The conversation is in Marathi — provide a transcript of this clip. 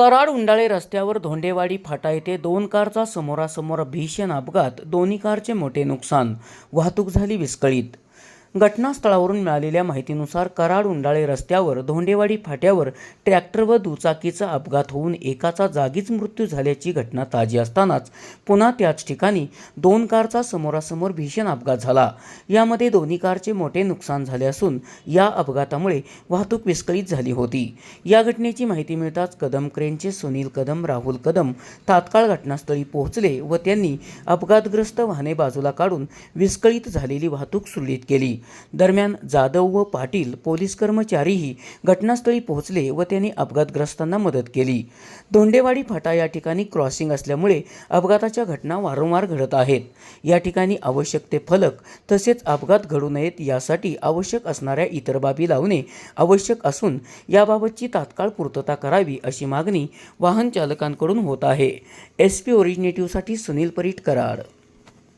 कराड उंडाळे रस्त्यावर धोंडेवाडी फाटा येथे दोन कारचा समोरासमोर भीषण अपघात, दोन्ही कारचे मोठे नुकसान, वाहतूक झाली विस्कळीत। घटनास्थळावरून मिळालेल्या माहितीनुसार कराड उंडाळे रस्त्यावर धोंडेवाडी फाट्यावर ट्रॅक्टर व दुचाकीचा अपघात होऊन एकाचा जागीच मृत्यू झाल्याची घटना ताजी असतानाच पुन्हा त्याच ठिकाणी दोन कारचा समोरासमोर भीषण अपघात झाला। यामध्ये दोन्ही कारचे मोठे नुकसान झाले असून या अपघातामुळे वाहतूक विस्कळीत झाली होती। या घटनेची माहिती मिळताच कदम क्रेनचे सुनील कदम, राहुल कदम तात्काळ घटनास्थळी पोहोचले व त्यांनी अपघातग्रस्त वाहने बाजूला काढून विस्कळीत झालेली वाहतूक सुरळीत केली। दरम्यान जाधव व पाटील पोलीस कर्मचारीही घटनास्थळी पोहोचले व त्यांनी अपघातग्रस्तांना मदत केली। धोंडेवाडी फाटा या ठिकाणी क्रॉसिंग असल्यामुळे अपघाताच्या घटना वारंवार घडत आहेत। या ठिकाणी आवश्यक ते फलक तसेच अपघात घडू नयेत यासाठी आवश्यक असणाऱ्या इतर बाबी लावणे आवश्यक असून याबाबतची तात्काळ पूर्तता करावी अशी मागणी वाहन चालकांकडून होत आहे। SP ओरिजिनेटिव्हसाठी सुनील परीट, कराड।